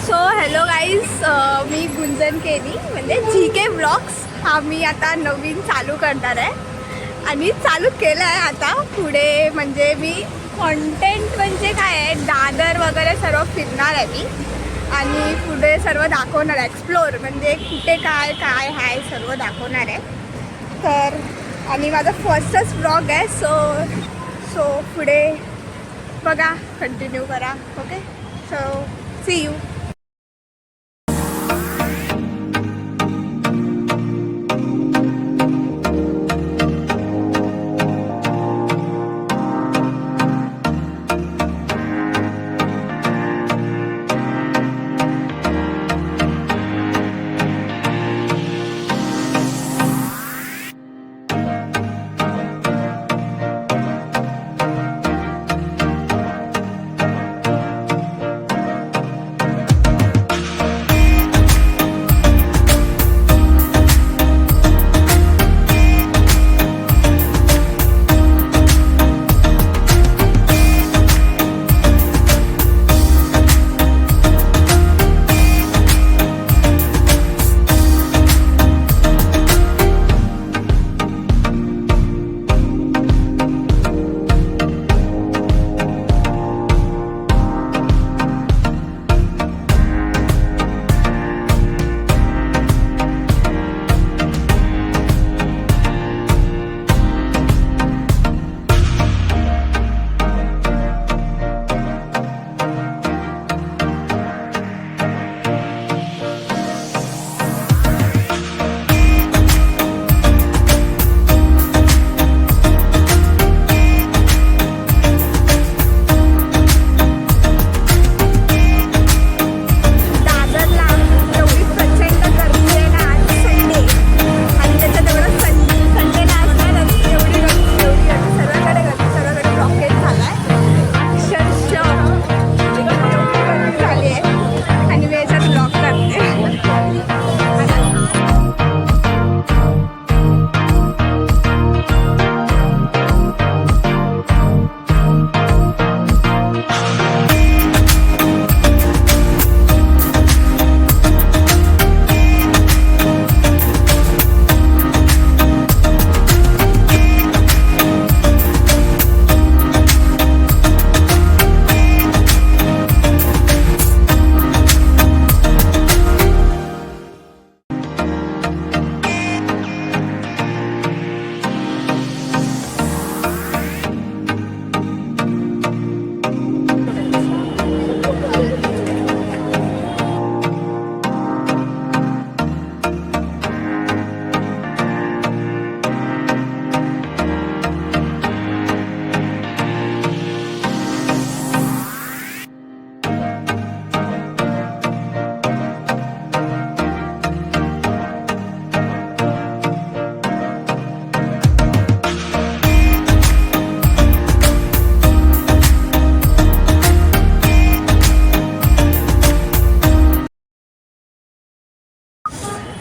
So hello guys, मी गुंजन केनी म्हणजे जी के blogs हा मी आता नवीन चालू करणार आहे आणि चालू केलं आहे आता पुढे. म्हणजे मी कॉन्टेंट म्हणजे काय आहे, दादर वगैरे सर्व फिरणार आहे मी आणि पुढे सर्व दाखवणार आहे. एक्सप्लोर म्हणजे कुठे काय काय आहे सर्व दाखवणार आहे. तर आणि माझा फर्स्टच ब्लॉग आहे. सो पुढे बघा, कंटिन्यू करा. Okay, so see you.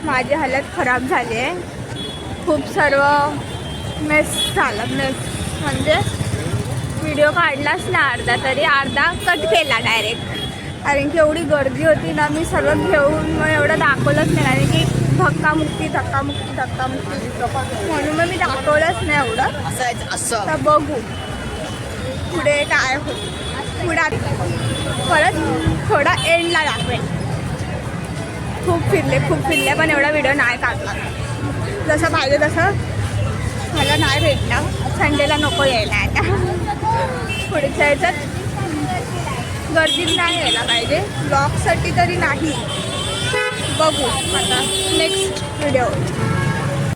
माझी हालत खराब झाली आहे. खूप सर्व मेस झालं. मेस म्हणजे व्हिडिओ काढलाच ना अर्धा, तरी अर्धा कट केला डायरेक्ट. कारण की एवढी गर्दी होती ना, मी सर्व घेऊन मग एवढं दाखवलंच नाही. कारण की धक्कामुक्की म्हणून मग मी दाखवलंच नाही एवढं. तर बघू पुढे काय होतं. पुढे परत थोडा एंडला दाखवेल. खूप फिरले पण एवढा व्हिडिओ नाही काढला. जसं पाहिजे तसं मला नाही भेटला. संडेला नको यायला आता. पुढच्या ह्याच्यात गर्दीत नाही यायला पाहिजे. ब्लॉगसाठी तरी नाही. बघू आता नेक्स्ट व्हिडिओ.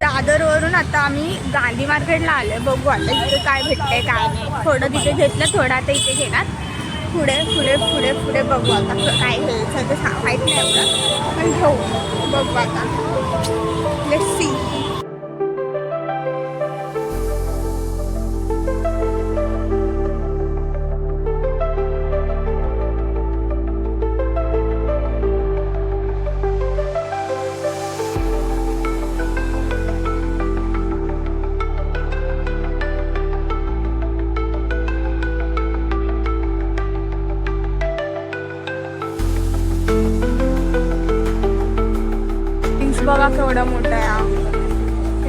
दादरवरून आता आम्ही गांधी मार्केटला आलो आहे. बघू आता इथे काय भेटतंय काय नाही. थोडं तिथे घेतलं, थोडं आता इथे घेणार. पुढे बघू आता काय घ्यायचं ते सांगायचं नाही एवढं, पण घेऊ. बघू आता. Let's see. you. बघा केवढा मोठा आहे हा.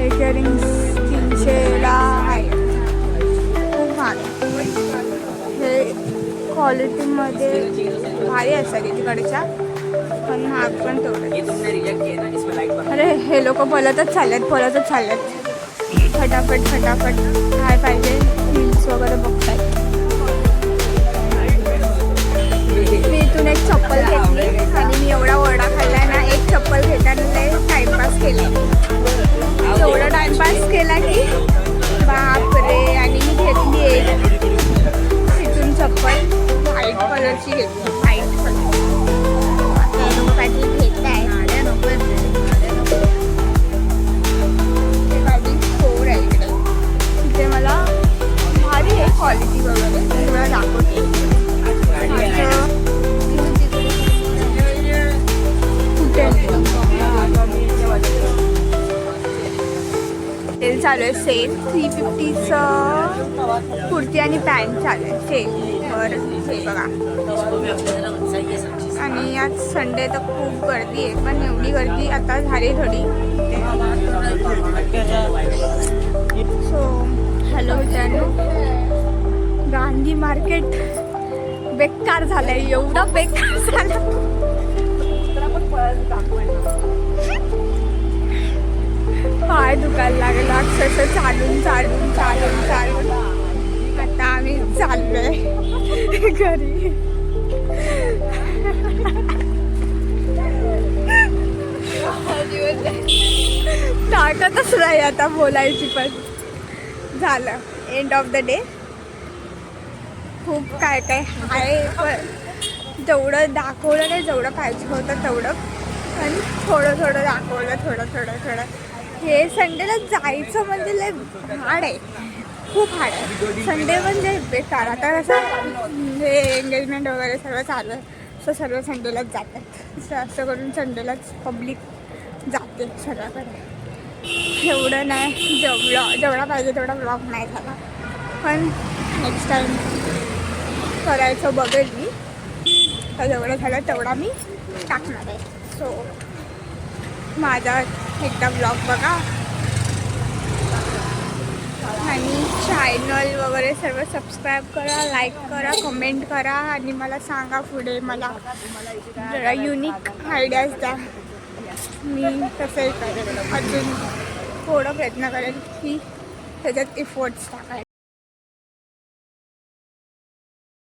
एक इयरिंग्स 300ला आहे. खूप महाग आहे. हे क्वालिटीमध्ये भारी असतात तिकडच्या, पण महाग पण तेवढं. अरे हे लोक पळतच चाललेत. फटाफट काय पाहिजे हिल्स वगैरे बघतायत. मी इथून एक चप्पल घेतली आणि मी एवढा ओरडा खाल्ला ना, एक चप्पल घेताना टाइमपास केला. एवढा टाइमपास केला की बापरे. आणि मी घेतली एक इथून चप्पल व्हाईट कलरची घेतली. व्हाईट कलर काहीतरी घेत आहे. स्टोर आहे इकडे. तिथे मला भारी आहे क्वालिटी वगैरे. तुम्हाला दाखवते. सेल चालू आहे. सेल 350चं कुर्ती आणि पॅन्ट चालू आहे सेलवर. हे बघा. आणि आज संडे तर खूप गर्दी आहे, पण एवढी गर्दी आता झाली थोडी. सो हॅलो मित्रांनो, गांधी मार्केट बेकार झालं आहे. एवढं बेकार झालं. पाय दुखायला लागला अक्षरशः चालून. आता आम्ही चाललोय घरी. ताकदच नाही आता बोलायची. पण झालं एंड ऑफ द डे. खूप काय आहे, पण जेवढं दाखवलं नाही, जेवढं पाहिजे होतं तेवढं, पण थोडं दाखवलं. थोडं. हे संडेला जायचं म्हणजे लय हार्ड आहे. खूप हार्ड आहे. संडे म्हणजे बेकार. आता कसं हे एंगेजमेंट वगैरे सगळं चालू आहे, सो सर्व संडेलाच जातात. असं करून संडेलाच पब्लिक जाते सगळ्याकडे. एवढं नाही, जेवढा पाहिजे तेवढा ब्लॉग नाही झाला, पण नेक्स्ट टाईम करायचं बघेल मी. तर जेवढं झालं तेवढा मी टाकणार आहे. सो माझा एकदा ब्लॉग बघा आणि चॅनल वगैरे सर्व सबस्क्राईब करा, लाईक करा, कमेंट करा आणि मला सांगा पुढे. मला जरा युनिक आयडियाज द्या. मी तसंही करेन. अजून थोडं प्रयत्न करेन की त्याच्यात इफोर्ट्स टाकायला.